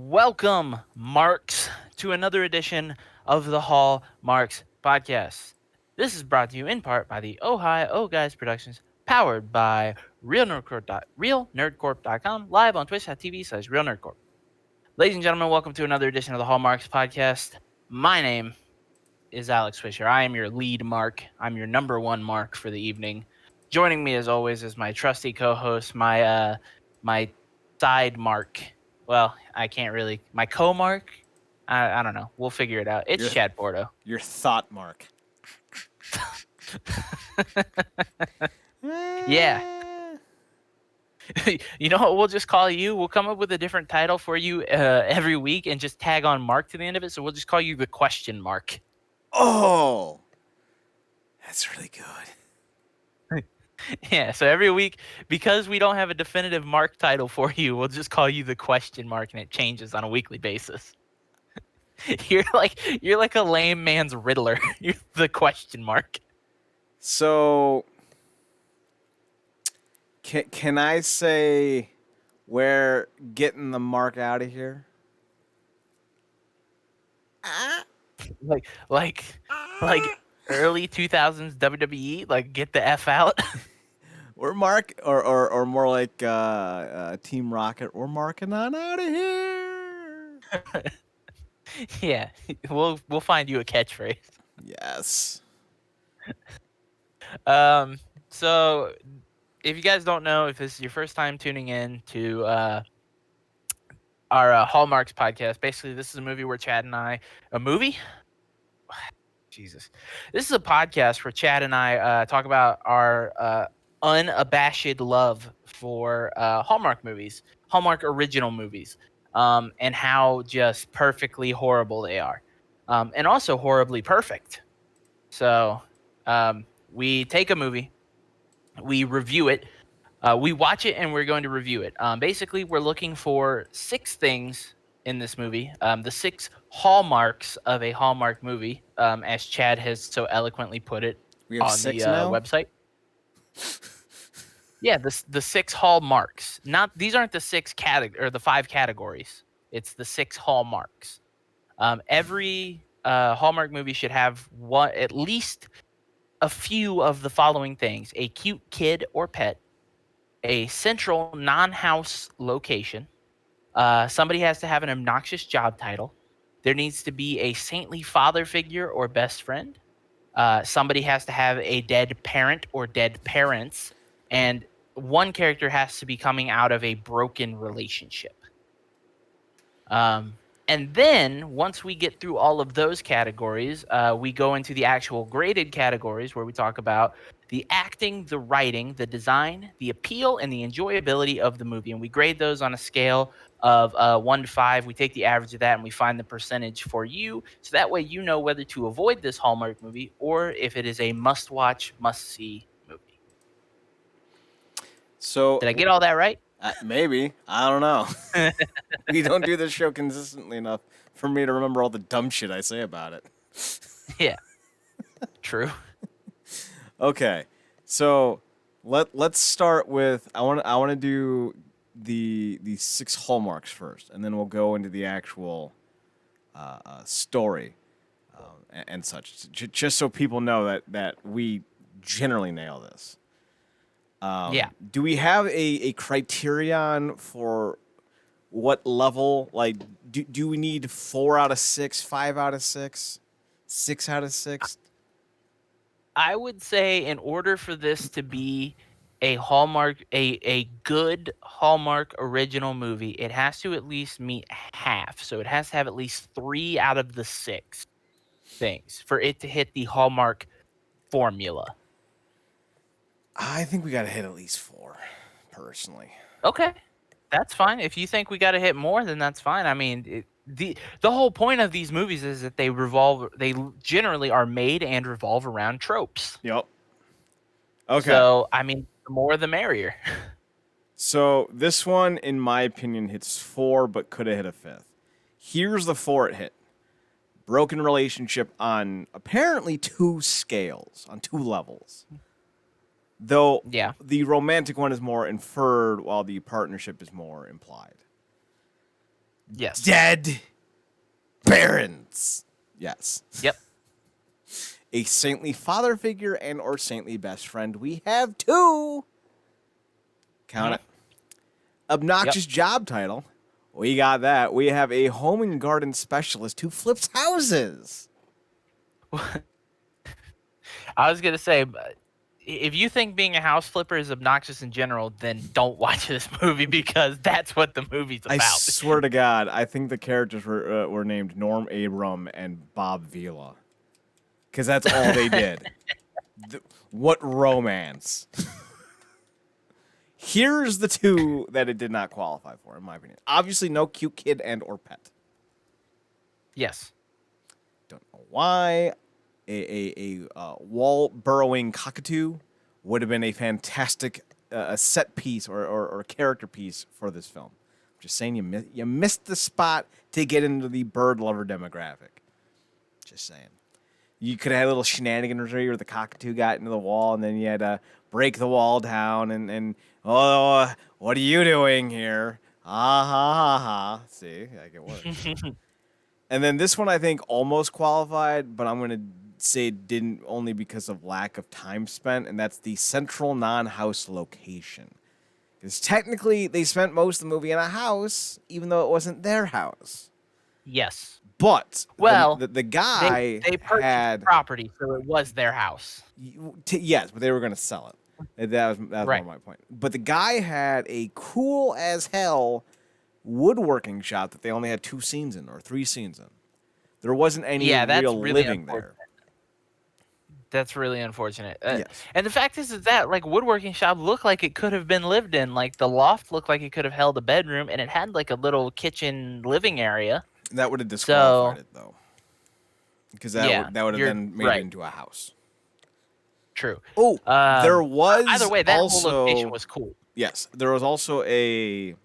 Welcome, Marks, to another edition of the Hallmarks podcast. This is brought to you in part by the Ohio Guys Productions, powered by RealNerdCorp.com, live on twitch.tv/RealNerdCorp. Ladies and gentlemen, welcome to another edition of the Hallmarks podcast. My name is Alex Fisher. I am your lead mark. I'm your number one mark for the evening. Joining me, as always, is my trusty co-host, my side mark. Well, I can't really. My co-mark. I don't know. We'll figure it out. It's Your Chad Porto. your thought mark. Yeah. You know what? We'll just call you. We'll come up with a different title for you every week and just tag on Mark to the end of it. So we'll just call you the question mark. Oh, that's really good. Yeah, so every week, because we don't have a definitive mark title for you, we'll just call you the question mark, and it changes on a weekly basis. You're like a lame man's Riddler. You're the question mark. So, can I say we're getting the mark out of here? Like early 2000s WWE, like get the F out. We're mark, or more like Team Rocket. We're marking on out of here. Yeah, we'll find you a catchphrase. Yes. So if you guys don't know, if this is your first time tuning in to our Hallmarks podcast, basically this is a movie where Chad and I, a movie? Jesus. This is a podcast where Chad and I talk about our unabashed love for Hallmark movies, Hallmark original movies, and how just perfectly horrible they are, and also horribly perfect. So we take a movie, we review it, we watch it, and we're going to review it. Basically, we're looking for 6 things in this movie, the 6 hallmarks of a Hallmark movie, as Chad has so eloquently put it We have on the 6 now. website. Yeah, the 6 hallmarks. Not these aren't the 6 or the 5 categories. It's the 6 hallmarks. Every Hallmark movie should have at least a few of the following things: a cute kid or pet, a central non-house location. Somebody has to have an obnoxious job title. There needs to be a saintly father figure or best friend. Somebody has to have a dead parent or dead parents. And one character has to be coming out of a broken relationship. And then once we get through all of those categories, we go into the actual graded categories where we talk about the acting, the writing, the design, the appeal, and the enjoyability of the movie. And we grade those on a scale of 1 to 5. We take the average of that and we find the percentage for you. So that way you know whether to avoid this Hallmark movie or if it is a must-watch, must-see movie. So, Did I get all that right? maybe. I don't know. We don't do this show consistently enough for me to remember all the dumb shit I say about it. Yeah. True. Okay, so let's start with I want to do the 6 hallmarks first, and then we'll go into the actual story and such, just so people know that we generally nail this. Yeah. Do we have a criterion for what level? Like, do we need 4 out of 6, 5 out of 6, 6 out of 6? I would say in order for this to be a Hallmark, a good Hallmark original movie, it has to at least meet half. So it has to have at least 3 out of the 6 things for it to hit the Hallmark formula. I think we got to hit at least 4, personally. Okay, that's fine. If you think we got to hit more, then that's fine. I mean, the whole point of these movies is that they generally are made and revolve around tropes. Yep. Okay. So, I mean, the more the merrier. So this one, in my opinion, hits 4, but could have hit a 5th. Here's the 4 it hit. Broken relationship on apparently 2 scales, on 2 levels. Though Yeah. the romantic one is more inferred, while the partnership is more implied. Yes. dead parents. Yes. Yep. A saintly father figure and or saintly best friend. We have two. Count Mhm. it. Obnoxious Yep. job title. We got that. We have a home and garden specialist who flips houses. I was gonna say, if you think being a house flipper is obnoxious in general, then don't watch this movie because that's what the movie's I about. swear to God, I think the characters were named Norm Abram and Bob Vila, because that's all they did. What romance? Here's the two that it did not qualify for, in my opinion. Obviously, no cute kid and or pet. Yes. Don't know why. A wall burrowing cockatoo would have been a fantastic set piece or character piece for this film. I'm just saying you missed the spot to get into the bird lover demographic. Just saying. You could have had a little shenaniganry where the cockatoo got into the wall and then you had to break the wall down and oh, what are you doing here? Ha ha ha ha. See, like it works. And then this one I think almost qualified, but I'm going to say didn't only because of lack of time spent, and that's the central non-house location. Because technically they spent most of the movie in a house, even though it wasn't their house. Yes. But Well, the guy they purchased had property, so it was their house. yes, but they were going to sell it. That was more Right. my point. But the guy had a cool as hell woodworking shop that they only had 2 scenes in or 3 scenes in. There wasn't any Yeah, that's real really living unfortunate. there. That's really unfortunate. Yes. And the fact is that like woodworking shop looked like it could have been lived in. Like the loft looked like it could have held a bedroom, and it had like a little kitchen living area. That would have disqualified So it though, because yeah, that would have you're then made it right. into a house. True. Oh, there Either was way, that whole location also was cool. yes, there was also a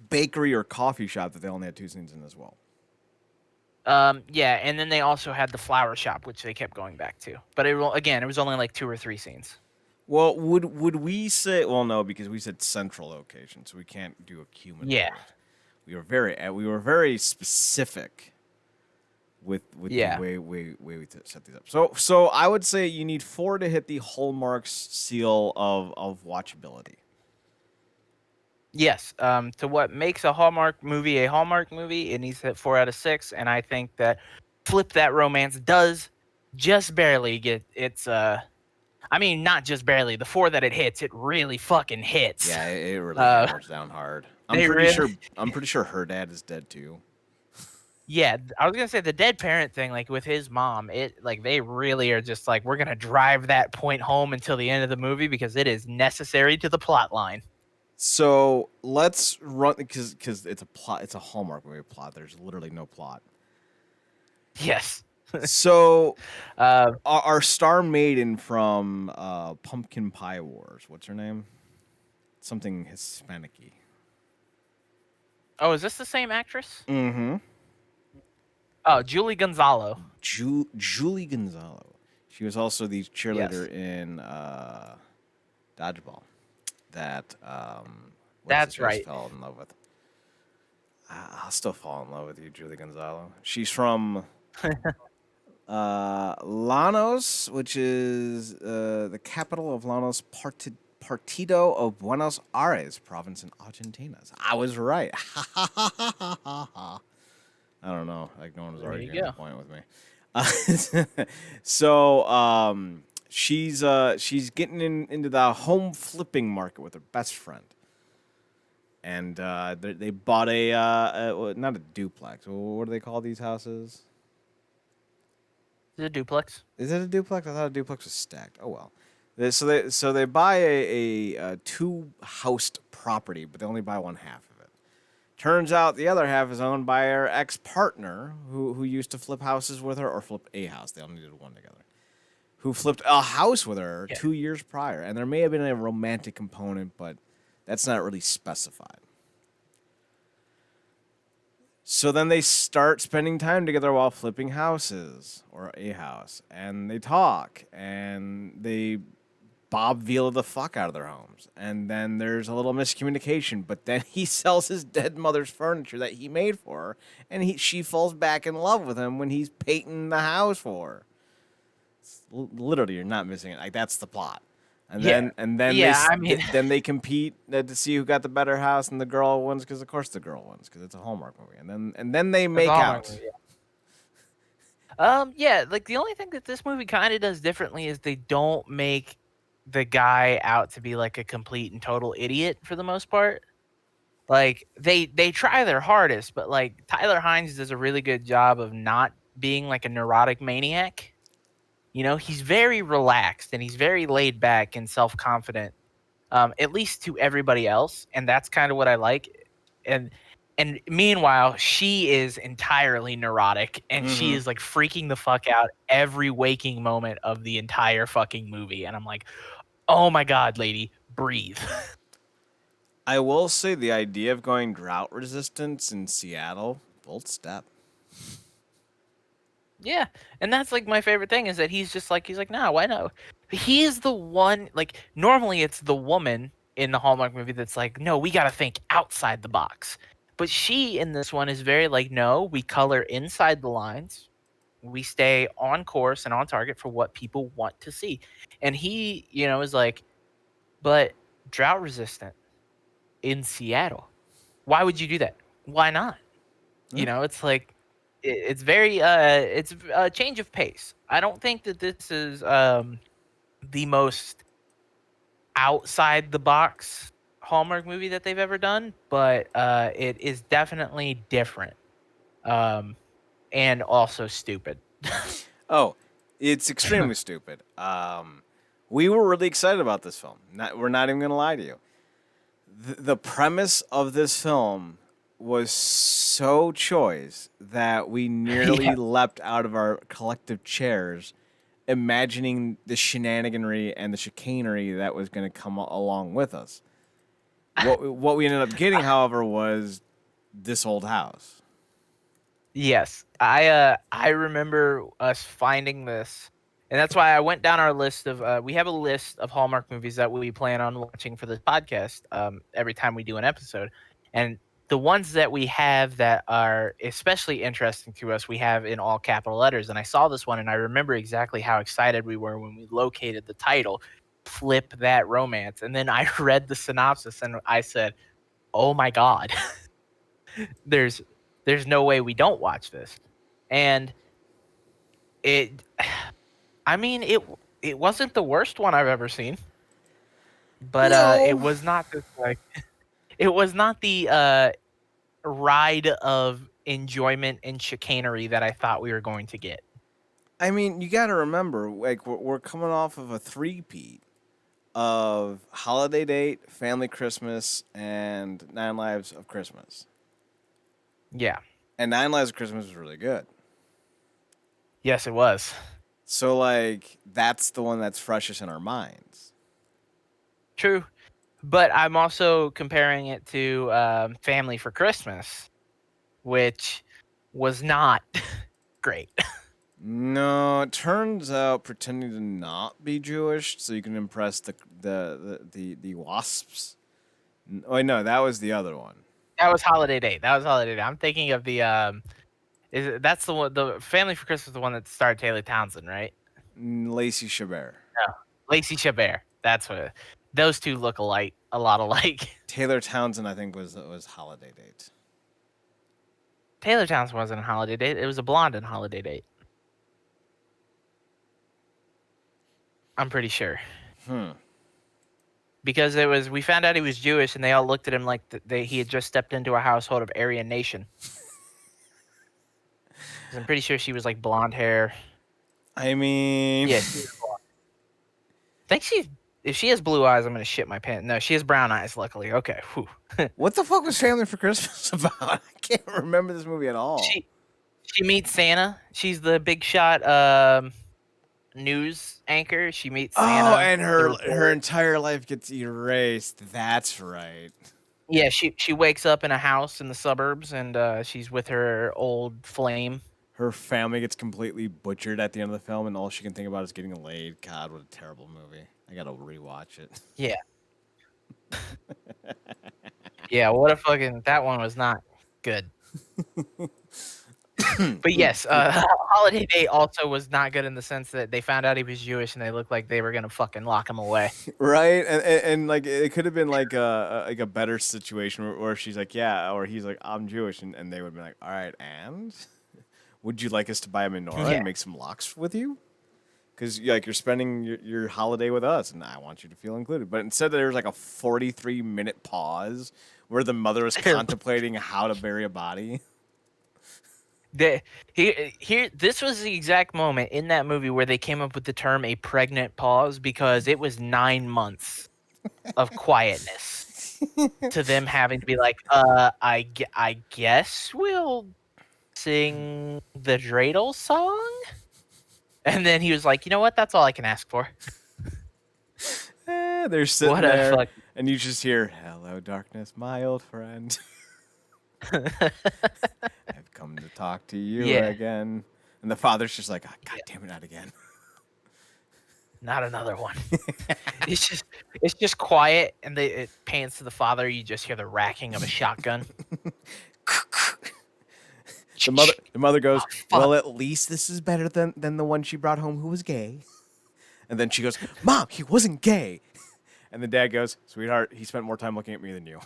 bakery or coffee shop that they only had 2 scenes in as well. Yeah, and then they also had the flower shop, which they kept going back to. But it was only like 2 or 3 scenes. Well, would we say? Well, no, because we said central location, so we can't do a cumulative. Yeah. We were very specific with Yeah. the way we set these up. So I would say you need 4 to hit the Hallmarks seal of watchability. Yes. To what makes a Hallmark movie, it needs to hit 4 out of 6, and I think that Flip That Romance does just barely get its. I mean, not just barely. The 4 that it hits, it really fucking hits. Yeah, it really Uh, hammers down hard. they really. I'm pretty sure her dad is dead too. Yeah, I was gonna say the dead parent thing, like with his mom, it like they really are just like we're gonna drive that point home until the end of the movie because it is necessary to the plot line. So let's run because it's a plot. It's a Hallmark movie plot. There's literally no plot. Yes. So Uh, our star maiden from Pumpkin Pie Wars. What's her name? Something Hispanic-y. oh, is this the same actress? Mm-hmm. Oh, Julie Gonzalo. Julie Gonzalo. She was also the cheerleader Yes. in Dodgeball. That That's right. fell in love with. I'll still fall in love with you, Julie Gonzalo. She's from Llanos, which is the capital of Llanos Partido of Buenos Aires province in Argentina. So I was right. I don't know. Like no one was There you arguing the go. point with me. So she's getting into the home flipping market with her best friend, and they bought not a duplex. What do they call these houses? Is it a duplex? Is it a duplex? I thought a duplex was stacked. Oh well. So they buy a 2-housed property, but they only buy one half of it. Turns out the other half is owned by her ex-partner, who used to flip houses with her or flip a house. They only did one together. Who flipped a house with her Yeah. 2 years prior, and there may have been a romantic component, but that's not really specified. So then they start spending time together while flipping houses or a house, and they talk, and they Bob Vila the fuck out of their homes. And then there's a little miscommunication, but then he sells his dead mother's furniture that he made for her, and she falls back in love with him when he's painting the house for her. Literally, you're not missing it. Like, that's the plot. And Yeah. then Yeah, I mean, then they compete to see who got the better house, and the girl wins because of course the girl wins because it's a Hallmark movie. And then they it's a make Hallmark out. movie. Yeah, like the only thing that this movie kind of does differently is they don't make the guy out to be like a complete and total idiot for the most part. Like they try their hardest, but like Tyler Hines does a really good job of not being like a neurotic maniac. You know, he's very relaxed and he's very laid back and self-confident, at least to everybody else, and that's kind of what I like. And and meanwhile, she is entirely neurotic and she Mm-hmm. is like freaking the fuck out every waking moment of the entire fucking movie. And I'm like, oh my god, lady, breathe. I will say the idea of going drought resistance in Seattle, bold step. Yeah, and that's like my favorite thing is that he's like, nah, why no? He is the one. Like normally it's the woman in the Hallmark movie that's like, no, we got to think outside the box. But she in this one is very like, no, we color inside the lines. We stay on course and on target for what people want to see. And he, is like, but drought resistant in Seattle. Why would you do that? Why not? Yeah. It's like it's very it's a change of pace. I don't think that this is the most outside the box Hallmark movie that they've ever done, but it is definitely different. Um and also stupid. Oh, it's extremely stupid. We were really excited about this film. We're not even gonna lie to you. The premise of this film was so choice that we nearly Yeah. leapt out of our collective chairs, imagining the shenaniganry and the chicanery that was going to come along with us. What we ended up getting, however, was this old house. Yes. I remember us finding this. And that's why I went down our list of we have a list of Hallmark movies that we plan on watching for this podcast every time we do an episode. And the ones that we have that are especially interesting to us, we have in all capital letters. And I saw this one and I remember exactly how excited we were when we located the title, Flip That Romance. And then I read the synopsis and I said, "Oh my god." there's there's no way we don't watch this. And it I mean it wasn't the worst one I've ever seen, but it No, was not this like it was not the ride of enjoyment and chicanery that I thought we were going to get. I mean you got to remember, like we're coming off of a three-peat of Holiday Date, Family Christmas, and Nine Lives of Christmas. Yeah. And Nine Lives of Christmas was really good. Yes, it was. So like that's the one that's freshest in our minds. True. But I'm also comparing it to Family for Christmas, which was not great. No, it turns out pretending to not be Jewish so you can impress the wasps. Oh no, that was the other one. That was Holiday Date. That was Holiday Date. I'm thinking of the that's the one, the Family for Christmas, the one that starred Taylor Townsend, right? Lacey Chabert. No, Lacey Chabert. That's what. Those two look alike, a lot alike. Taylor Townsend, I think, was Holiday Date. Taylor Townsend wasn't a Holiday Date. It was a blonde in Holiday Date. I'm pretty sure. Because we found out he was Jewish, and they all looked at him like he had just stepped into a household of Aryan Nation. 'Cause I'm pretty sure she was like blonde hair. I mean, Yeah, she was blonde. I think if she has blue eyes, I'm gonna shit my pants. No, she has brown eyes. Luckily, okay. Whew. what the fuck was Family for Christmas about? I can't remember this movie at all. She meets Santa. She's the big shot news anchor. She meets Santa. Oh, and the her reporter. entire life gets erased. That's right. Yeah, she wakes up in a house in the suburbs, and she's with her old flame. her family gets completely butchered at the end of the film, and all she can think about is getting laid. God, what a terrible movie! I gotta rewatch it. Yeah. Yeah, what a fucking that one was not good. But yes, Holiday Day also was not good in the sense that they found out he was Jewish and they looked like they were gonna fucking lock him away. Right, and like it could have been like a better situation where she's like, yeah, or he's like, I'm Jewish, and they would be like, all right, and would you like us to buy a menorah Yeah. and make some lox with you? Because like you're spending your holiday with us, and I want you to feel included. But instead, there's like a 43-minute pause where the mother is contemplating how to bury a body. The here this was the exact moment in that movie where they came up with the term a pregnant pause because it was 9 months of quietness to them having to be like, I guess we'll sing the dreidel song?" And then he was like, "You know what? That's all I can ask for." They're sitting What a there, fuck. and you just hear, "Hello, darkness, my old friend. I've come to talk to you Yeah, again." And the father's just like, oh, God yeah, damn it, not again. not another one. It's just quiet, and it pans to the father. You just hear the racking of a shotgun. The mother Oh goes, fuck! "Well, at least this is better than the one she brought home who was gay." And then she goes, "Mom, he wasn't gay." And the dad goes, "Sweetheart, he spent more time looking at me than you."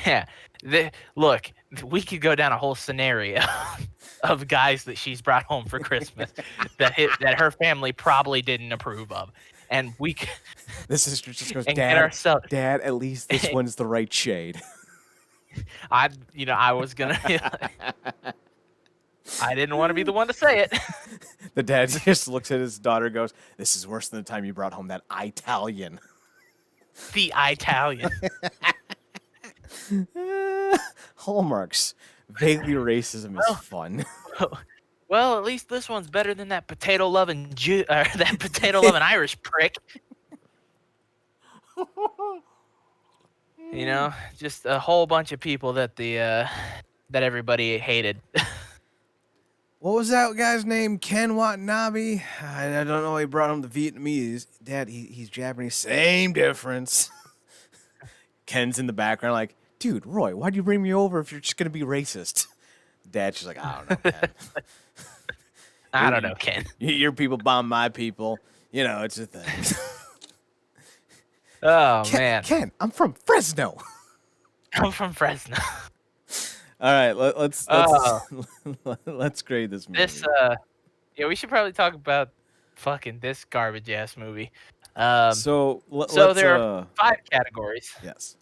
Yeah, look, we could go down a whole scenario of guys that she's brought home for Christmas that her family probably didn't approve of, and we c- The sister just goes, and get "Dad, ourselves. Dad, at least this one's the right shade." I was gonna. I didn't want to be the one to say it. The dad just looks at his daughter and goes, "This is worse than the time you brought home that Italian." The Italian. Hallmarks. Vaguely racism is Well, fun. well, at least this one's better than that potato loving Jew, that potato loving Irish prick. Just a whole bunch of people that that everybody hated. What was that guy's name? Ken Watanabe? I don't know. He brought home the Vietnamese. Dad, he's Japanese. Same difference. Ken's in the background, like, dude, Roy, why'd you bring me over if you're just gonna be racist? Dad's just like, I don't know, Ken. I don't know, Ken. Your people bomb my people. You know, it's a thing. Oh man, Ken, I'm from Fresno. I'm from Fresno. All right, let's Oh, let's grade this movie. this yeah, we should probably talk about fucking this garbage ass movie. So So let's there are 5 categories. yes.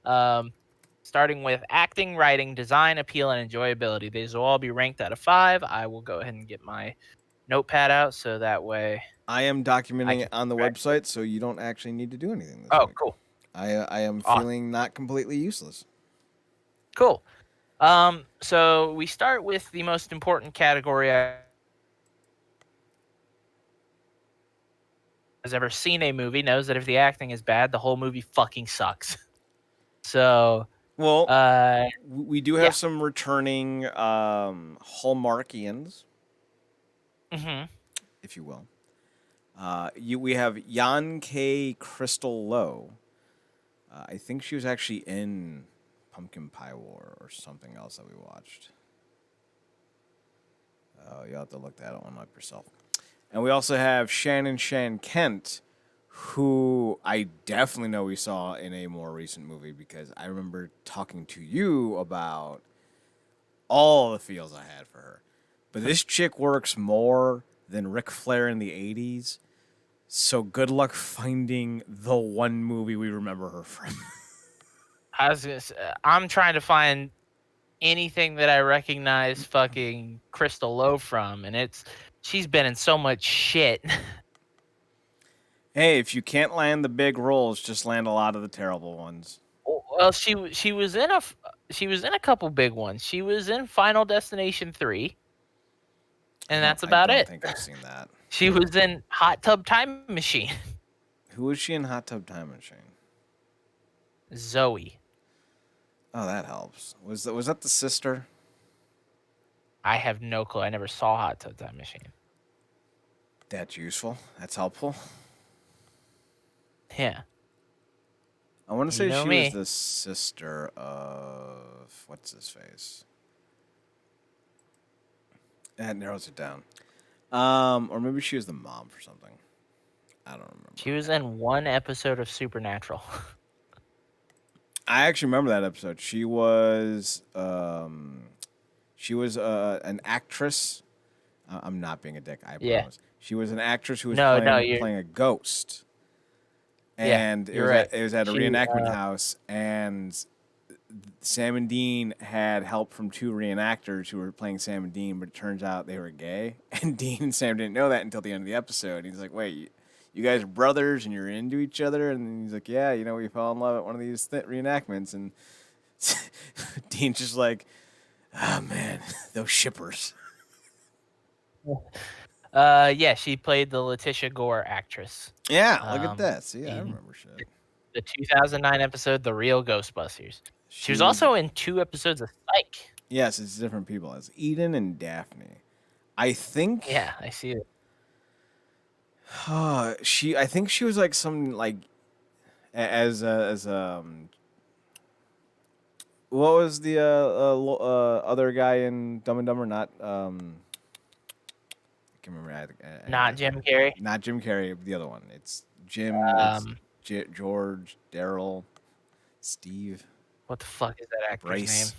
Um, starting with acting, writing, design, appeal, and enjoyability. These will all be ranked out of 5. I will go ahead and get my notepad out so that way I am I documenting can it on the keep track. website, so you don't actually need to do anything this Oh, week. cool. I am Awesome. feeling not completely useless. Cool. So we start with the most important category has ever seen a movie knows that if the acting is bad, the whole movie fucking sucks. So, Well, uh, we do yeah. have some returning Hallmarkians, hmm if you will. We have Yan K. Crystal Lowe. I think she was actually in Pumpkin Pie War or something else that we watched. You'll have to look that one up yourself. And we also have Shannon Shan Kent, who I definitely know we saw in a more recent movie because I remember talking to you about all the feels I had for her. But this chick works more than Ric Flair in the 80s. So good luck finding the one movie we remember her from. I'm trying to find anything that I recognize fucking Crystal Lowe from, and she's been in so much shit. Hey, if you can't land the big roles, just land a lot of the terrible ones. Well, she was in she was in a couple big ones. She was in Final Destination 3, and that's I about don't it. think I've seen that. She was in Hot Tub Time Machine. Who was she in Hot Tub Time Machine? Zoe. Oh, that helps. Was that the sister? I have no clue. I never saw Hot Tub Time Machine. That's useful. That's helpful. Yeah. I want to You say know she was me. the sister of what's his face. That narrows it down. Or maybe she was the mom for something. I don't She remember. was in one episode of Supernatural. I actually remember that episode. She was an actress. I'm not being a dick. I Yeah. promise. She was an actress who was No, no, playing a ghost, yeah, and you're right. it was at a She, reenactment house, and Sam and Dean had help from two reenactors who were playing Sam and Dean, but it turns out they were gay. And Dean and Sam didn't know that until the end of the episode. He's like, "Wait, you guys are brothers and you're into each other?" And he's like, "Yeah, we fell in love at one of these reenactments." And Dean's just like, "Oh man, those shippers." yeah, she played the Letitia Gore actress. Yeah, look at that. See, I In remember shit. the 2009 episode, The Real Ghostbusters. She She was was also in 2 episodes of Psych. yes, it's different people. It's Eden and Daphne. I think Yeah, I see it. I think she was like some like as what was the other guy in Dumb and Dumber? Not I can remember. Not Jim Carrey. Not Jim Carrey. The other one. It's Jim. It's Um, George, Daryl, Steve, what the fuck is that actor's name? Bryce.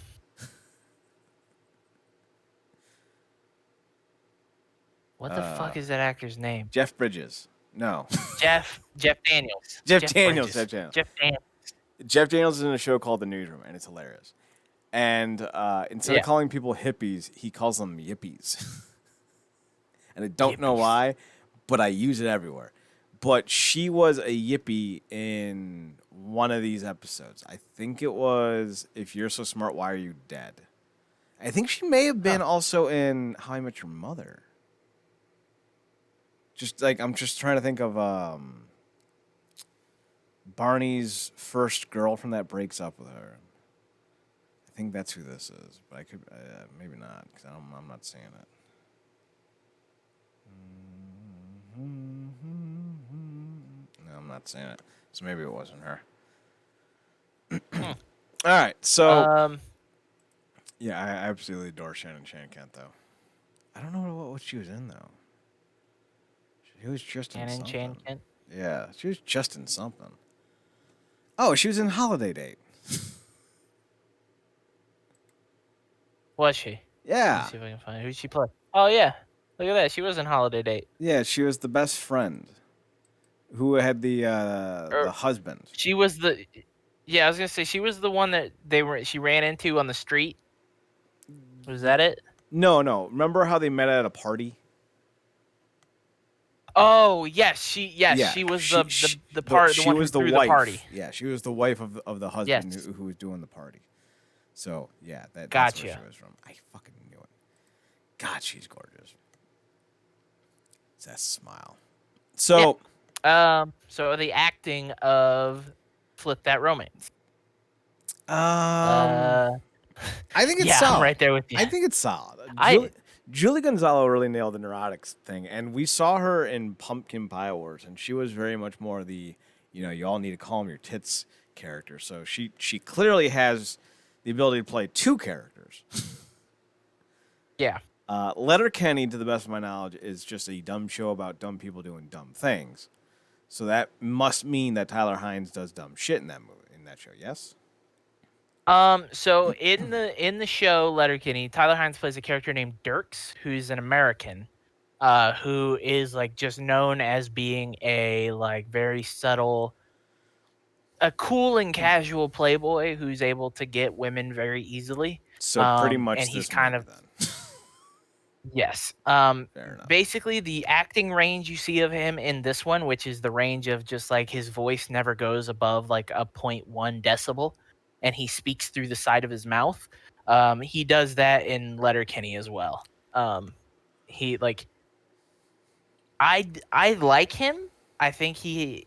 What the fuck is that actor's name? Jeff Bridges. No, Jeff Daniels. Jeff Jeff Daniels. Bridges. Jeff Daniels. Jeff Daniels. Jeff Daniels is in a show called The Newsroom, and it's hilarious. And instead Yeah. of calling people hippies, he calls them yippies. And I don't know Yippies. why, but I use it everywhere. But she was a yippie in one of these episodes. I think it was If You're So Smart, Why Are You Dead? I think she may have been also in How I Met Your Mother. Just like I'm just trying to think of Barney's first girlfriend that breaks up with her. I think that's who this is, but I could maybe not because I'm not seeing it. No, I'm not seeing it. So maybe it wasn't her. All right, so Um, yeah, I absolutely adore Shannon Kent though. I don't know what she was in though. She was just in Shannon Chan something. Kent. Yeah, she was just in something. Oh, she was in Holiday Date. Was she? Yeah, Let's see if I can find who she played. Oh yeah, look at that. She was in Holiday Date. yeah, she was the best friend who had the Or husband. she was the. Yeah, I was gonna say she was the one that she ran into on the street. Was that it? No, no. Remember how they met at a party? Oh yes, Yeah, she was she the one who was the threw wife. the party. Yeah, she was the wife of the husband Yes. who was doing the party. So yeah, that's where Gotcha. she was from. I fucking knew it. God, she's gorgeous. It's that smile. So So the acting of Flip That Romance. I think it's Yeah, solid. I'm right there with you. I think it's solid. I Julie Gonzalo really nailed the neurotics thing, and we saw her in Pumpkin Pie Wars, and she was very much more the, you all need to calm your tits character. So she clearly has the ability to play two characters. yeah. Letterkenny, to the best of my knowledge, is just a dumb show about dumb people doing dumb things. So that must mean that Tyler Hines does dumb shit in that movie, in that show. Yes. So in the show Letterkenny, Tyler Hines plays a character named Dirks, who's an American, who is like just known as being a like very subtle, a cool and casual playboy who's able to get women very easily. So pretty much And he's this kind movie of then. yes. Fair enough. Basically the acting range you see of him in this one, which is the range of just like his voice never goes above like a 0.1 decibel, and he speaks through the side of his mouth. He does that in Letterkenny as well. He like I like him. I think he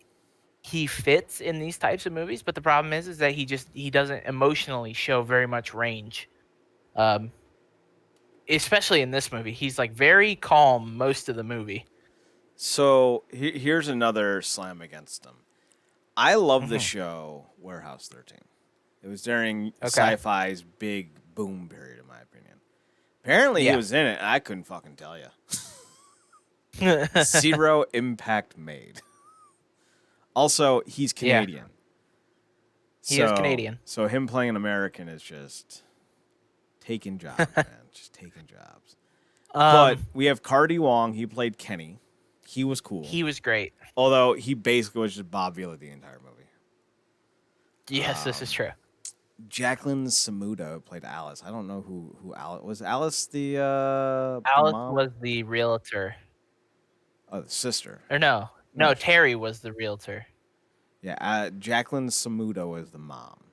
fits in these types of movies, but the problem is that he doesn't emotionally show very much range. Um, especially in this movie, he's like very calm most of the movie. So here's another slam against him. I love the Hmm. show Warehouse 13. It was during Okay. sci-fi's big boom period, in my opinion. Apparently, he Yeah. was in it. I couldn't fucking tell you. Zero impact made. Also, he's Yeah. Canadian. He is So, Canadian. so him playing an American is just taking jobs, man. Just taking jobs. But Um, we have Cardi Wong. He played Kenny. He was cool. he was great. Although he basically was just Bob Vila the entire movie. Yes, this is true. Jacqueline Samuda played Alice. I don't know who Alice was. Alice the Alice mom? was the realtor. Oh, the sister. Or no. No, No, Terry was the realtor. yeah. Jacqueline Samuda was the mom,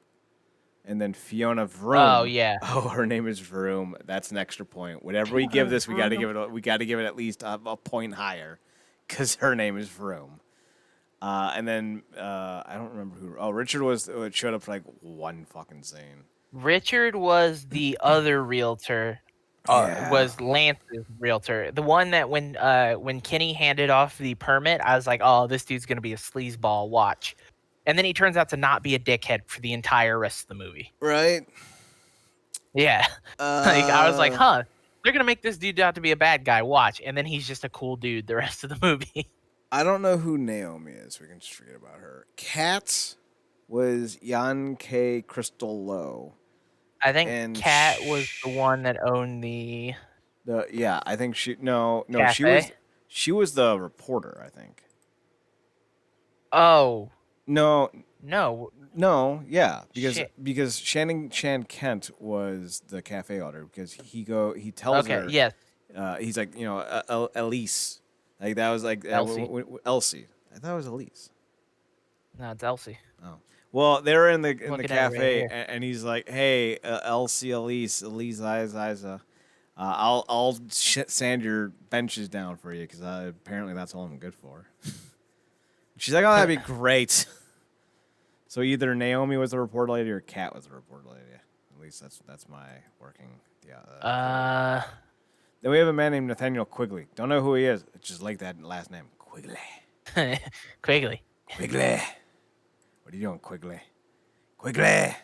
and then Fiona Oh, Vroom. yeah. Oh, her name is Vroom. That's an extra point. Whatever we give this, we got to give it. We got to give it at least a point higher, because her name is Vroom. And then I don't remember who. Oh, Richard was showed up for like one fucking scene. Richard was the other realtor. Yeah. Was Lance's realtor. The one that when Kenny handed off the permit, I was like, "Oh, this dude's gonna be a sleazeball. Watch." And then he turns out to not be a dickhead for the entire rest of the movie. Right. Yeah, like I was like, Uh, "Huh, they're gonna make this dude out to be a bad guy. Watch." And then he's just a cool dude the rest of the movie. I don't know who Naomi is. We can just forget about her. Kat was Jan K. Crystal Lowe, I think and Kat was the one that owned the I think cafe. she was the reporter. I think Oh no no, no yeah shit. because Shannon Shan Kent was the cafe owner because he tells Okay, her yes, he's like Elise like that was like Elsie. Elsie. I thought it was Elise. No, it's Elsie. Oh. Well, they're in I'm the looking at it right cafe, here. and he's like, "Hey, Elsie, Elise, Isa, I'll sand your benches down for you because apparently that's all I'm good for." She's like, "Oh, that'd be great." So either Naomi was the report lady or Kat was the report lady. At least that's my working. Yeah. Uh, Then we have a man named Nathaniel Quigley. Don't know who he is. It's just like that last name, Quigley. Quigley. Quigley. What are you doing, Quigley? Quigley.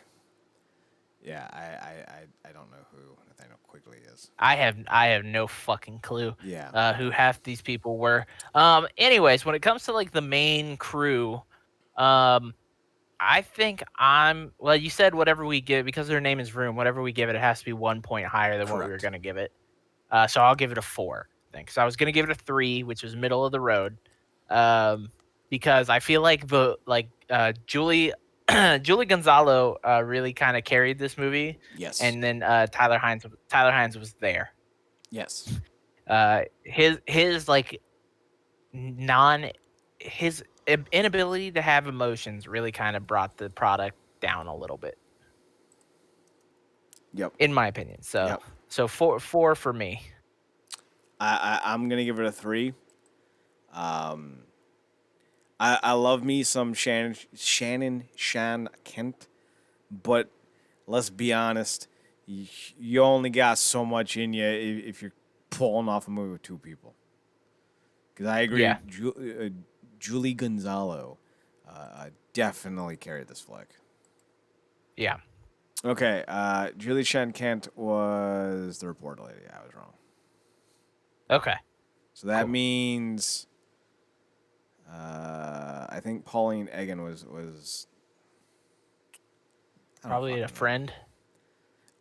Yeah, I don't know who Nathaniel Quigley is. I have no fucking clue. Yeah. Who half these people were. Anyways, when it comes to like the main crew, I think well. You said whatever we give because their name is Room. Whatever we give it, it has to be 1 point higher than what we were Correct. gonna give it. So I'll give it a 4. I think. So I was gonna give it a 3, which was middle of the road. Um, because I feel like Julie Julie Gonzalo really kind of carried this movie, Yes. and then Tyler Hines was there. Yes. His like non his inability to have emotions really kind of brought the product down a little bit, Yep. in my opinion. So Yep. so four for me. I'm gonna give it a 3. I love me some Shannon Shan Kent, but let's be honest, you only got so much in you if you're pulling off a movie with 2 people. Because I agree, Yeah, Julie Gonzalo definitely carried this flick. yeah. Okay, Julie Shan Kent was the report lady. I was wrong. Okay. So that Cool. means I think Pauline Egan was I don't Probably a fucking know. friend.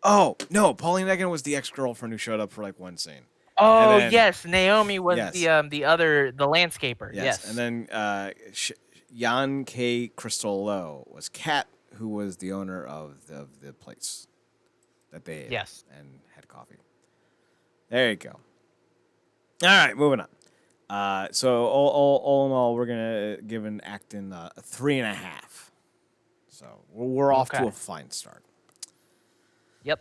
Oh no, Pauline Egan was the ex girlfriend who showed up for like one scene, and Oh then yes, Naomi was yes, the landscaper. yes, and Yes. then Jan K. Crystal Lowe was Kat, who was the owner of the place that they ate at Yes. and had coffee. There you go. All right, moving on. So all in all, we're gonna give an acting a 3.5. So we're off to Okay. a fine start. Yep.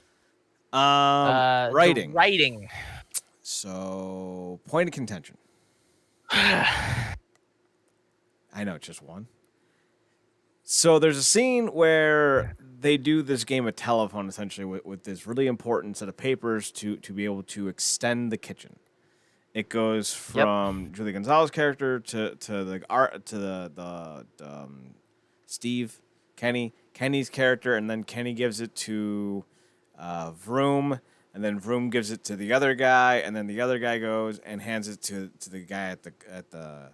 The Writing. writing. So point of contention. I know, just one. So there's a scene where they do this game of telephone essentially with this really important set of papers to be able to extend the kitchen. It goes Yep. from Julie Gonzalez's character to the art to Steve Kenny's character, and then Kenny gives it to Vroom, and then Vroom gives it to the other guy, and then the other guy goes and hands it to the guy at the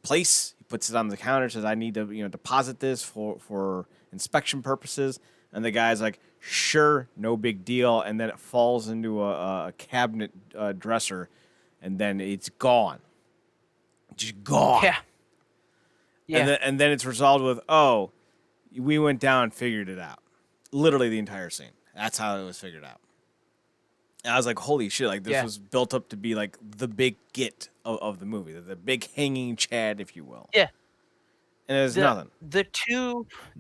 place. He puts it on the counter, says, "I need to deposit this for inspection purposes." And the guy's like, "Sure, no big deal." And then it falls into a cabinet dresser, and then it's gone, just gone. Yeah. Yeah. And then it's resolved with, "Oh, we went down and figured it out." Literally the entire scene. That's how it was figured out. And I was like, holy shit, like this Yeah. was built up to be like the big get of the movie, the big hanging chad, if you will. Yeah. And there's the nothing.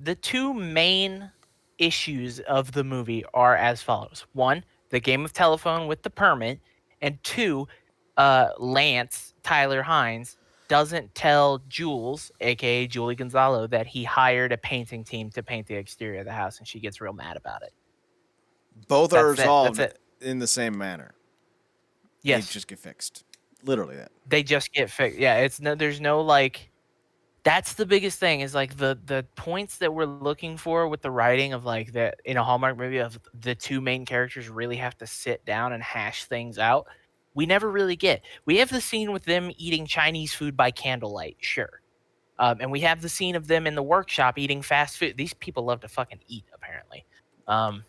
the two main issues of the movie are as follows: one, the game of telephone with the permit, and two, Lance Tyler Hines doesn't tell Jules, aka Julie Gonzalo, that he hired a painting team to paint the exterior of the house, and she gets real mad about it. Both are That's it. That's resolved it. in the same manner. They Yes, just get fixed. Literally that. they just get fixed. Yeah, it's no. There's no like. That's the biggest thing is like the points that we're looking for with the writing of like that in a Hallmark movie of the two main characters really have to sit down and hash things out. We never really get. We have the scene with them eating Chinese food by candlelight, sure. And we have the scene of them in the workshop eating fast food. These people love to fucking eat, apparently. Um,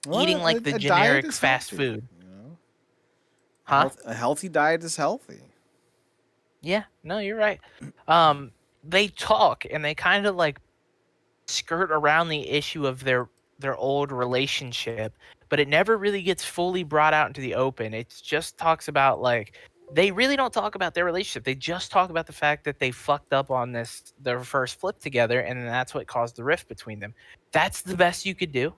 Eating Well, like the a diet generic is fast healthy. food. You know? Huh? A healthy diet is healthy. Yeah, no, you're right. They talk and they kind of like skirt around the issue of their old relationship, but it never really gets fully brought out into the open. It just talks about like they really don't talk about their relationship. They just talk about the fact that they fucked up on their first flip together, and that's what caused the rift between them. That's the best you could do.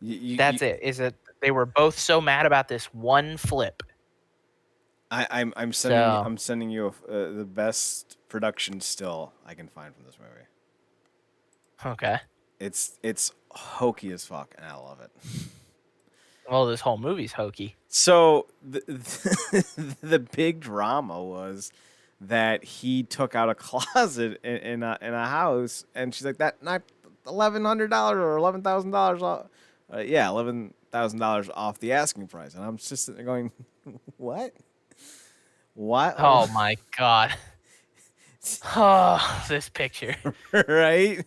You, That's it. Is that they were both so mad about this one flip. So I'm sending you the best production still I can find from this movie. okay. It's hokey as fuck, and I love it. Well, this whole movie's hokey. So the big drama was that he took out a closet in a house, and she's like, "That not $1,100 or $11,000 off." Yeah, $11,000 off the asking price, and I'm just sitting there going, "What? What? Oh my god. Oh, this picture. Right?"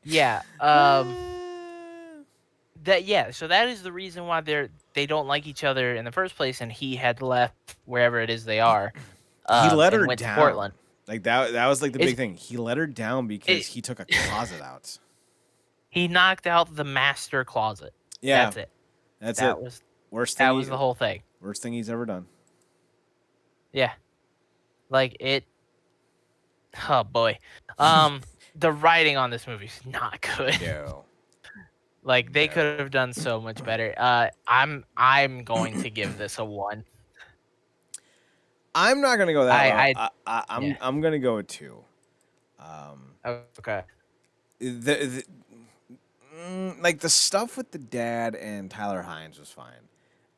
Yeah. So that is the reason why they don't like each other in the first place, and he had left wherever it is they are, He let and her went to down. Portland. Like that was like the Is big thing. He let her down because it, he took a closet out. he knocked out the master closet. Yeah, That's it. that's That it. was Worst that thing. was the whole thing. Worst thing he's ever done. Yeah. Like it. Oh boy. The writing on this movie is not good. No. Like they No. could have done so much better. I'm going to give this a 1. I'm not gonna go that low. I I'm yeah. I'm gonna go with 2. Okay. Like the stuff with the dad and Tyler Hines was fine,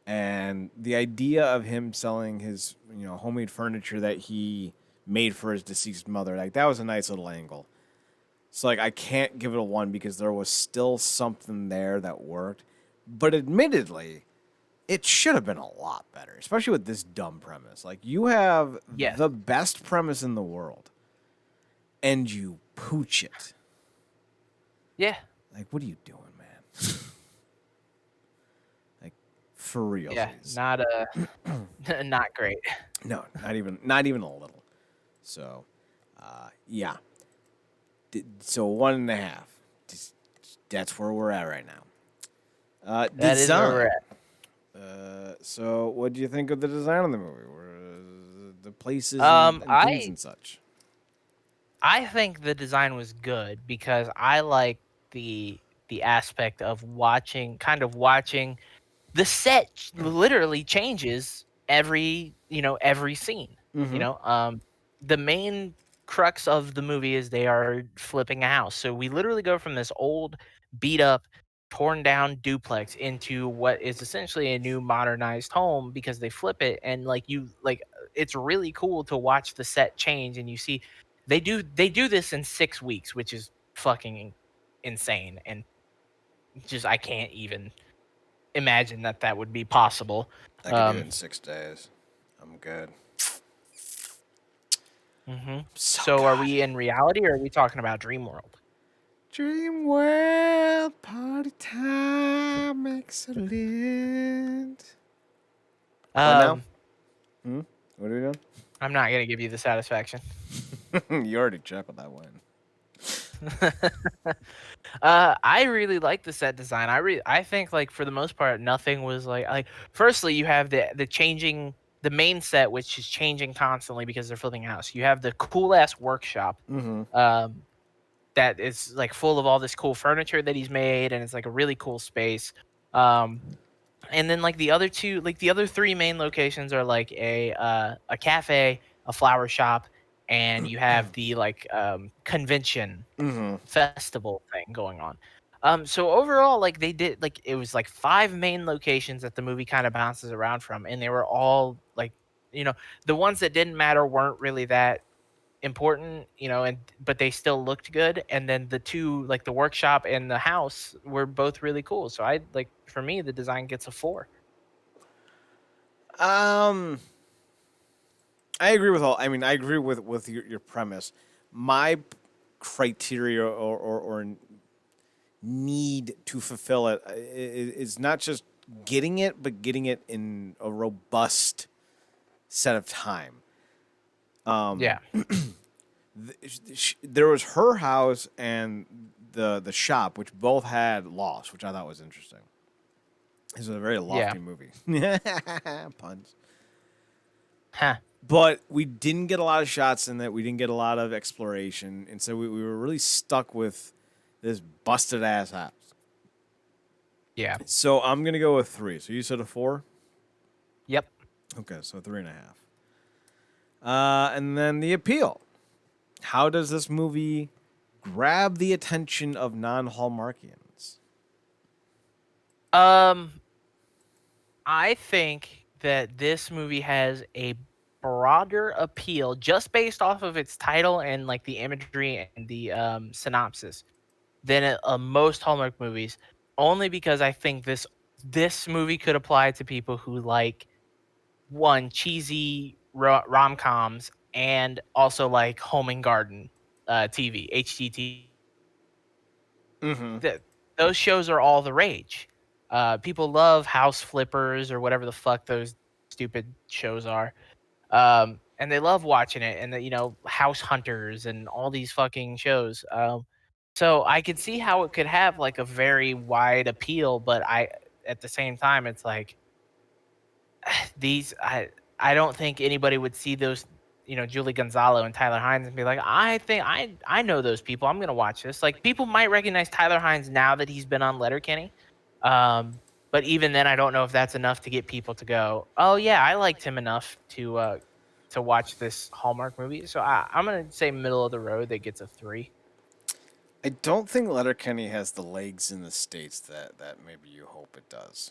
and the idea of him selling his homemade furniture that he made for his deceased mother, like that was a nice little angle. So like I can't give it a 1 because there was still something there that worked, but admittedly, it should have been a lot better, especially with this dumb premise. Like you have Yes. the best premise in the world, and you pooch it. Yeah. Like, what are you doing, man? Like, for real. Yeah. Not not great. No, not even a little. So, yeah. So 1.5. That's where we're at right now. That is where we're at. So what do you think of the design of the movie? The places and things and such. I think the design was good because I like the aspect of watching the set literally changes every scene. Mm-hmm. The main crux of the movie is they are flipping a house. So we literally go from this old, beat up, torn down duplex into what is essentially a new modernized home because they flip it, and it's really cool to watch the set change, and you see they do this in 6 weeks, which is fucking insane, and just I can't even imagine that that would be possible. I could do it Um in 6 days. I'm good. mhm. So So are good. we in reality or are we talking about dream world? Dream world, party time, excellent. What now? Um Hmm? What are we doing? I'm not going to give you the satisfaction. You already checked that one. I really like the set design. I think like for the most part nothing was like firstly you have the changing the main set which is changing constantly because they're flipping a house. You have the cool ass workshop Mm-hmm. um that is like full of all this cool furniture that he's made, and it's like a really cool space. Um and then like the other three main locations are like a cafe, a flower shop, and you have the convention Mm-hmm. festival thing going on. So overall, like they did like it was like five main locations that the movie kind of bounces around from, and they were all like, you know, the ones that didn't matter weren't really that important, and but they still looked good. And then the two, like the workshop and the house, were both really cool. So I like for me, the design gets a 4. Um, I agree with all. I mean, I agree with your premise. My criteria or need to fulfill it is not just getting it, but getting it in a robust set of time. Yeah, There was her house and the shop, which both had loss, which I thought was interesting. This is a very yeah, lofty movie. Puns. huh, But we didn't get a lot of shots in that. We didn't get a lot of exploration, and so we were really stuck with this busted ass house. yeah, So I'm gonna go with 3. So you said a 4. yep. Okay, so 3.5. And then the appeal. How does this movie grab the attention of non-Hallmarkians? um I think that this movie has a broader appeal just based off of its title and like the imagery and the synopsis than most Hallmark movies, only because I think this movie could apply to people who like one cheesy rom coms and also like home and garden TV, HGTV. Mm-hmm. That those shows are all the rage. People love House Flippers or whatever the fuck those stupid shows are. And they love watching it, and House Hunters and all these fucking shows. So I could see how it could have like a very wide appeal, but at the same time, it's like these I don't think anybody would see those, Julie Gonzalo and Tyler Hines and be like, I think I know those people. I'm gonna watch this. Like people might recognize Tyler Hines now that he's been on Letterkenny. Um, but even then I don't know if that's enough to get people to go, oh yeah, I liked him enough to watch this Hallmark movie. So I'm gonna say middle of the road that gets a 3. I don't think Letterkenny has the legs in the states that maybe you hope it does.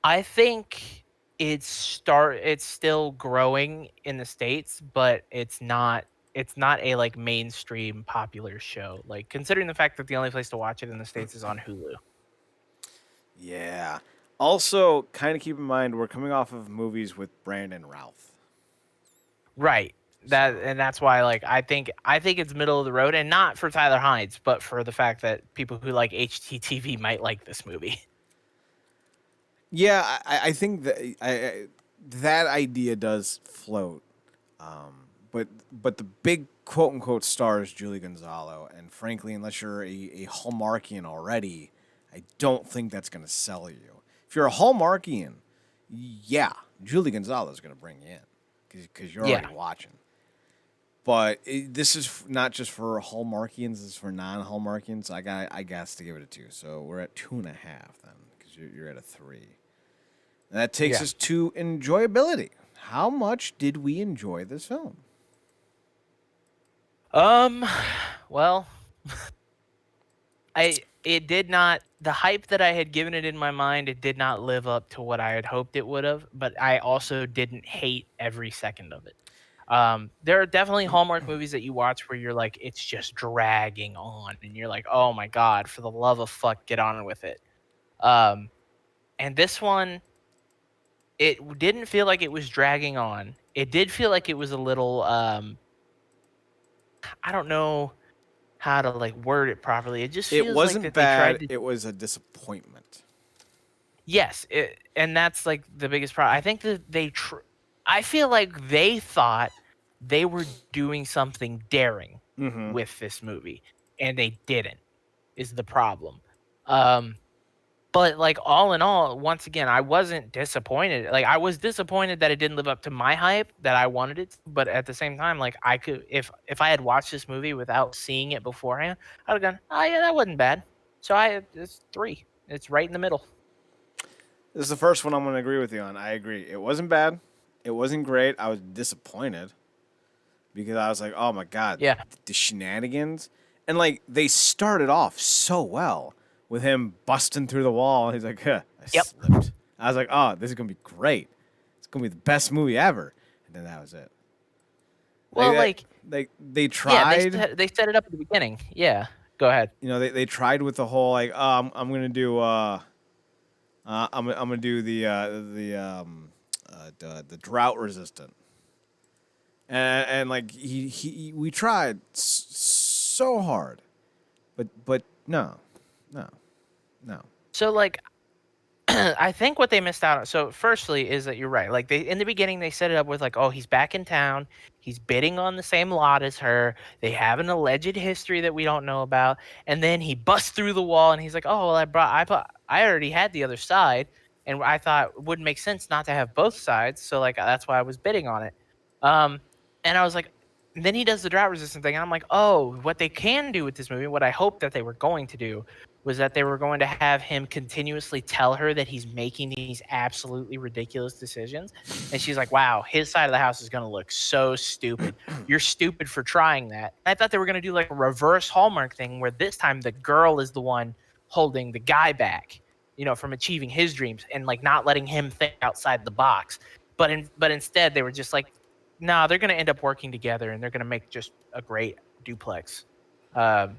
I think it's still growing in the States, but it's not a like mainstream popular show. Like considering the fact that the only place to watch it in the States is on Hulu. Yeah. Also, kind of keep in mind we're coming off of movies with Brandon Routh. Right. So That's why like I think it's middle of the road, and not for Tyler Hines, but for the fact that people who like HTTV might like this movie. yeah, I think that that idea does float. But the big quote unquote star is Julie Gonzalo, and frankly, unless you're a Hallmarkian already, I don't think that's going to sell you. If you're a Hallmarkian, yeah, Julie Gonzalo is going to bring you in because you're already Yeah. watching. But this is not just for Hallmarkians; this is for non-Hallmarkians. I guess to give it a 2. So we're at 2.5 then, because you're at a 3. And that takes Yeah. us to enjoyability. How much did we enjoy this film? Um, well, it did not the hype that I had given it in my mind, it did not live up to what I had hoped it would have, but I also didn't hate every second of it. There are definitely Hallmark movies that you watch where you're like, it's just dragging on, and you're like, oh my god, for the love of fuck, get on with it. Um, and this one, it didn't feel like it was dragging on. It did feel like it was a little, I don't know how to like word it properly. It just It feels like wasn't that they bad. tried to. It was a disappointment. Yes, and that's like the biggest problem. I think that I feel like they thought they were doing something daring Mm-hmm. with this movie, and they didn't. Is the problem. Um, but like all in all, once again, I wasn't disappointed. Like I was disappointed that it didn't live up to my hype that I wanted it to, but at the same time, like I could if I had watched this movie without seeing it beforehand, I'd have gone, oh yeah, that wasn't bad. So it's 3. It's right in the middle. This is the first one I'm going to agree with you on. I agree. It wasn't bad. It wasn't great. I was disappointed because I was like, oh my God, Yeah. the shenanigans. And like, they started off so well with him busting through the wall. He's like, huh, I Yep. slipped. I was like, oh, this is going to be great. It's going to be the best movie ever. And then that was it. Well, like Like they yeah, tried, they set it up at the beginning. Yeah. Go ahead. they tried with the whole like, oh, I'm going to do, I'm gonna do the drought resistant, and like we tried so hard, but no, no, no. So like I think what they missed out on. So, firstly, is that you're right. Like they in the beginning, they set it up with like, oh, he's back in town. He's bidding on the same lot as her. They have an alleged history that we don't know about, and then he busts through the wall, and he's like, oh, well, I already had the other side, and I thought it wouldn't make sense not to have both sides. So like that's why I was bidding on it. Um, and I was like, and then he does the drought resistant thing, and I'm like, oh, what they can do with this movie, what I hoped that they were going to do was that they were going to have him continuously tell her that he's making these absolutely ridiculous decisions. And she's like, wow, his side of the house is going to look so stupid. You're stupid for trying that. I thought they were going to do like a reverse Hallmark thing where this time the girl is the one holding the guy back, from achieving his dreams and like not letting him think outside the box. But instead they were just like, nah, they're going to end up working together and they're going to make just a great duplex. Um,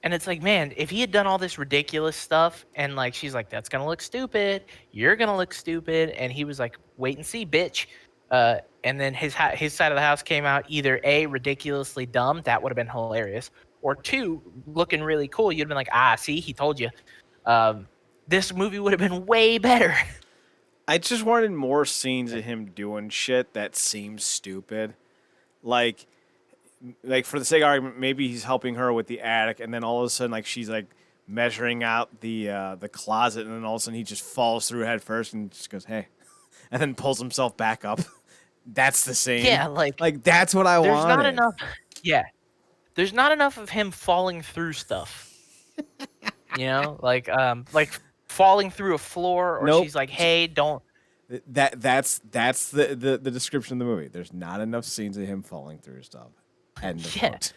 and it's like, man, if he had done all this ridiculous stuff and like she's like, that's gonna look stupid, you're gonna look stupid, and he was like, wait and see, bitch. And then his side of the house came out either A, ridiculously dumb, that would have been hilarious, or two, looking really cool. You'd have been like, ah, see, he told you. Um, this movie would have been way better. I just wanted more scenes of him doing shit that seems stupid, like for the sake of argument, maybe he's helping her with the attic, and then all of a sudden, like she's like measuring out the closet, and then all of a sudden he just falls through head first and just goes, "Hey," and then pulls himself back up. That's the scene. Yeah, Like that's what I there's not wanted. enough. Yeah, there's not enough of him falling through stuff. Like falling through a floor, or Nope. she's like, hey, don't. That's the description of the movie. There's not enough scenes of him falling through stuff. End of Yeah. quote.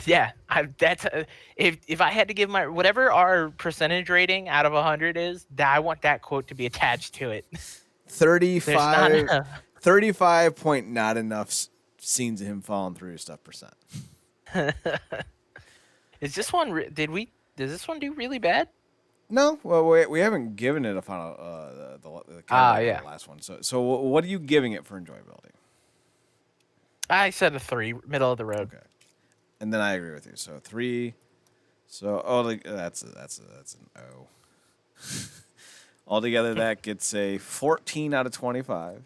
Yeah, that's if I had to give my whatever our percentage rating out of 100 is, that I want that quote to be attached to it. There's not 35, enough. 35 point not enough scenes of him falling through stuff percent. Is this one? Does this one do really bad? No, well, we haven't given it a final the category for Yeah. the last one. So what are you giving it for enjoyability? I said a 3, middle of the road. Okay, and then I agree with you. So 3. So that's an O. Altogether, that gets a 14 out of 25.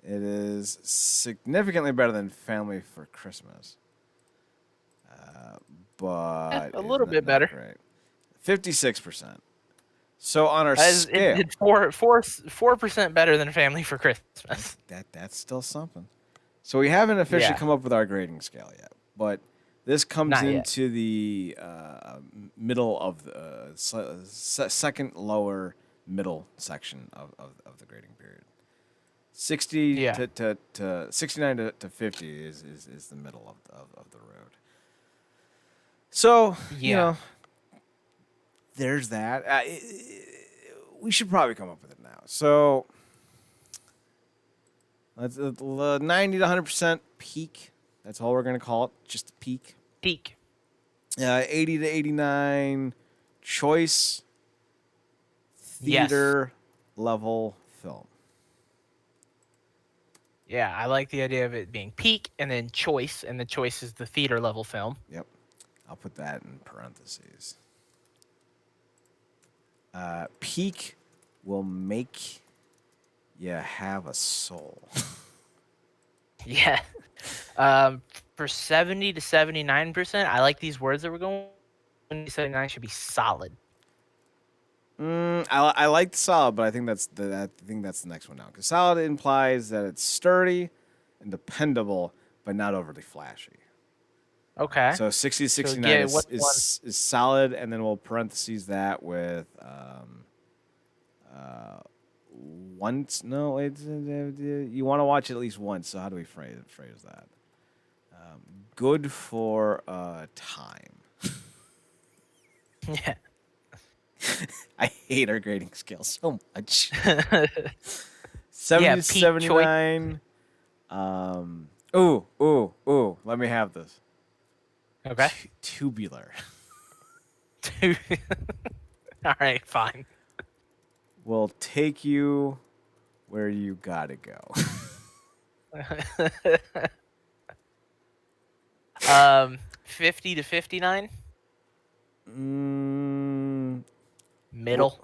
It is significantly better than Family for Christmas, but A little bit better. Great. 56%. So on our It scale, did 4% better than Family for Christmas. that's still something. So we haven't officially Yeah. come up with our grading scale yet, but this comes Not yet. into the middle of the second lower middle section of the grading period. 60 Yeah. to 69 to 50 is the middle of the road. So, Yeah. there's that. We should probably come up with it now. So, let's 90 to 100% peak. That's all we're going to call it, just a peak. Peak. 80 to 89 choice Yes. theater level film. Yeah, I like the idea of it being peak and then choice, and the choice is the theater level film. Yep. I'll put that in parentheses. Peak will make you have a soul. Yeah. For 70 to 79%, I like these words that we're going. 79 should be solid. I like solid, but I think that's the next one down because solid implies that it's sturdy and dependable, but not overly flashy. Okay. So 60 to So 69 yeah, what's one? is solid, and then we'll parentheses that with once. No, it's you want to watch it at least once. So how do we phrase that? Good for time. Yeah. I hate our grading scale so much. Yeah, 70 to peak choice. 79. Ooh. Let me have this. Okay. Tubular. All right, fine. Will take you where you gotta go. 50 to 59, Mm, middle.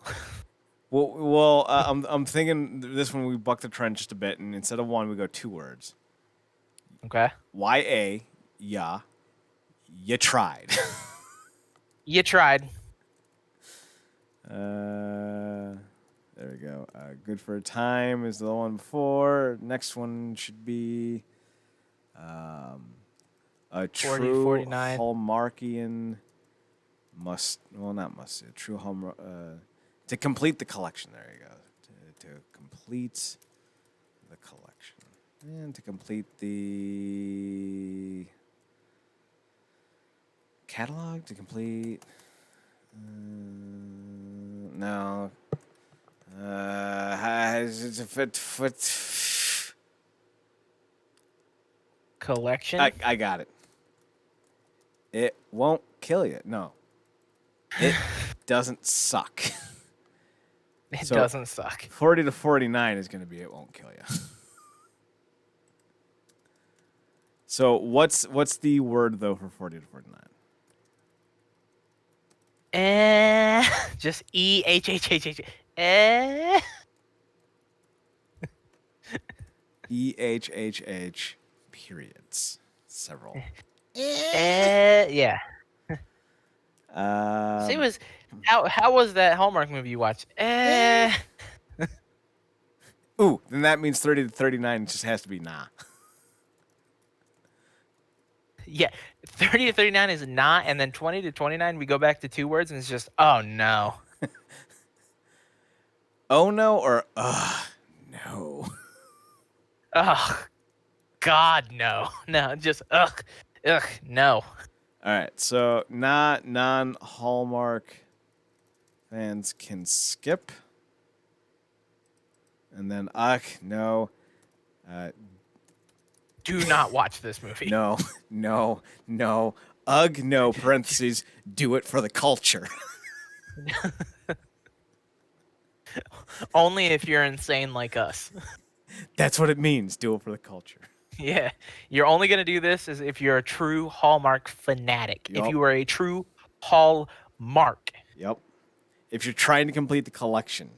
I'm thinking this one we buck the trend just a bit, and instead of one, we go two words. Okay. Yeah, you tried. You tried. There we go. Good for a time is the one before. Next one should be a 40 to true 49. Hallmarkian not must. A true Hallmark. To complete the collection. There you go. To complete the collection. And to complete the catalog. To complete. No. Collection. I got it. It won't kill you. No. It doesn't suck. It So, doesn't suck. 40 to 49 is going to be it won't kill you. So what's the word though for 40 to 49? Just E-H-H-H-H. Eh. EHHH periods. Several. Yeah. Say was how was that Hallmark movie you watched? Ooh, then that means 30 to 39 just has to be nah. Yeah. 30 to 39 is not, and then 20 to 29 we go back to two words and it's just oh no. Oh no or no. Ugh. God no. No, just ugh. Ugh, no. All right, so non-Hallmark fans can skip. And then no. Do not watch this movie. No. No, parentheses, do it for the culture. Only if you're insane like us. That's what it means, do it for the culture. Yeah. You're only going to do this as if you're a true Hallmark fanatic. If Yup. you are a true Hallmark. Yep. If you're trying to complete the collection,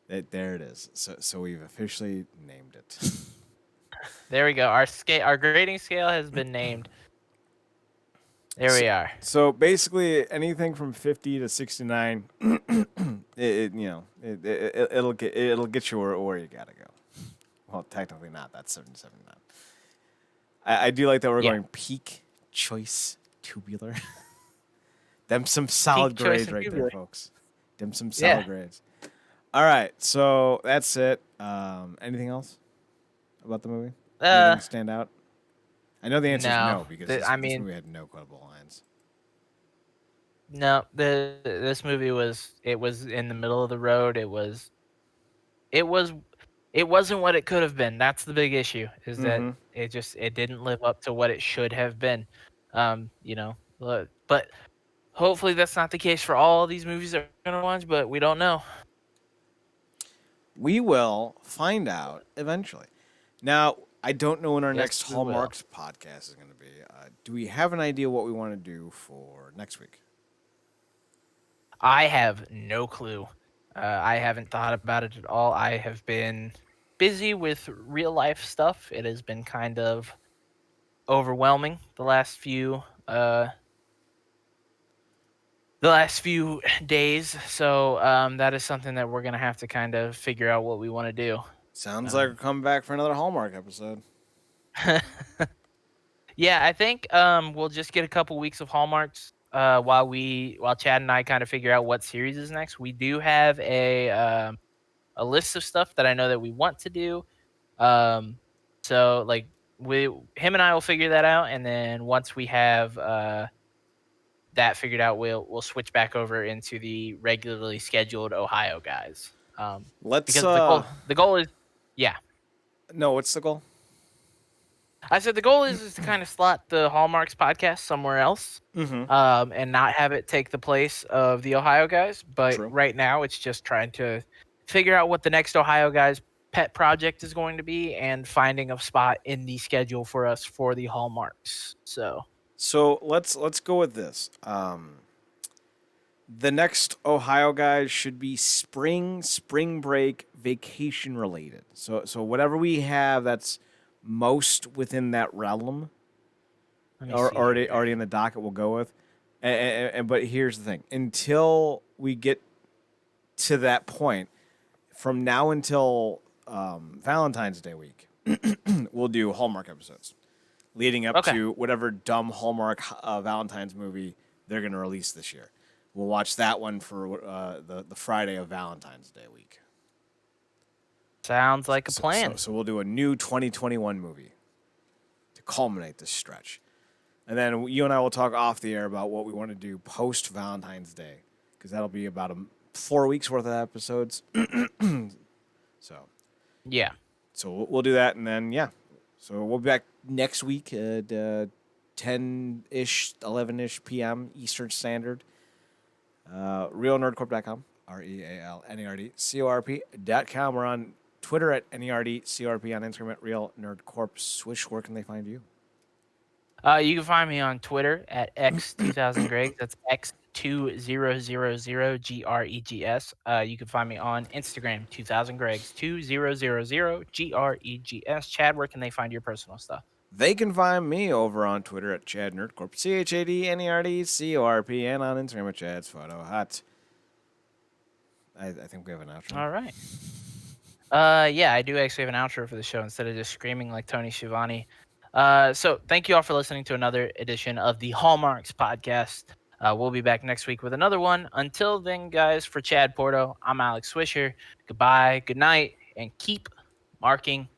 there it is. So we've officially named it. There we go. Our grading scale has been named. There we are. So basically, anything from 50 to 69, it'll get you where you gotta go. Well, technically not. That's 79. I do like that we're going peak choice tubular. Them some solid Peak choice grades and right tubular. there, folks. Them some solid grades. All right, so that's it. Anything else about the movie? Uh, Anything stand out? I know the answer is no. no because this I this mean, movie had no credible lines. no. This movie was in the middle of the road. It was it wasn't what it could have been. That's the big issue. Is that Mm-hmm. it didn't live up to what it should have been. But hopefully that's not the case for all these movies that we're gonna watch. But we don't know. We will find out eventually. Now, I don't know when our Yes, next we will. Hallmarks podcast is going to be. Do we have an idea what we want to do for next week? I have no clue. I haven't thought about it at all. I have been busy with real life stuff. It has been kind of overwhelming uh the last few days. So that is something that we're gonna have to kind of figure out what we want to do. Sounds like we're Um, coming back for another Hallmark episode. yeah, I think we'll just get a couple weeks of hallmarks while Chad and I kind of figure out what series is next. We do have a list of stuff that I know that we want to do. Um, so like him and I will figure that out, and then once we have that figured out, we'll switch back over into the regularly scheduled Ohio guys. Let's Because the goal is, yeah. no, what's the goal? I said the goal is to kind of slot the Hallmarks podcast somewhere else, Mm-hmm. and not have it take the place of the Ohio guys. But True. right now, it's just trying to figure out what the next Ohio guys pet project is going to be and finding a spot in the schedule for us for the Hallmarks. So So let's go with this. The next Ohio guys should be spring break, vacation related. So whatever we have that's most within that realm, let me or see here. already in the docket, we'll go with. And but here's the thing: until we get to that point, from now until Valentine's Day week, we'll do Hallmark episodes leading up Okay, to whatever dumb Hallmark Valentine's movie they're going to release this year. We'll watch that one for the Friday of Valentine's Day week. sounds like a plan. So we'll do a new 2021 movie to culminate this stretch. And then you and I will talk off the air about what we want to do post Valentine's Day, because that'll be about 4 weeks worth of episodes. So Yeah. we'll do that, and then yeah, so we'll be back next week at 10-ish, 11-ish p.m. Eastern Standard. RealNerdCorp.com, RealNerdCorp.com. We're on Twitter at NERDCRP, on Instagram at Real Nerd Corp. Swish, where can they find you? You can find me on Twitter at x2000gregs. That's x2000gregs. You can find me on Instagram 2000gregs 2000gregs. Chad, where can they find your personal stuff? They can find me over on Twitter at Chad Nerdcorp, ChadNerdCorp, and on Instagram at Chad's Photo Hut. I think we have an outro. All right. Yeah, I do actually have an outro for the show instead of just screaming like Tony Schiavone. So thank you all for listening to another edition of the Hallmarks podcast. We'll be back next week with another one. Until then, guys, for Chad Porto, I'm Alex Swisher. Goodbye, good night, and keep marking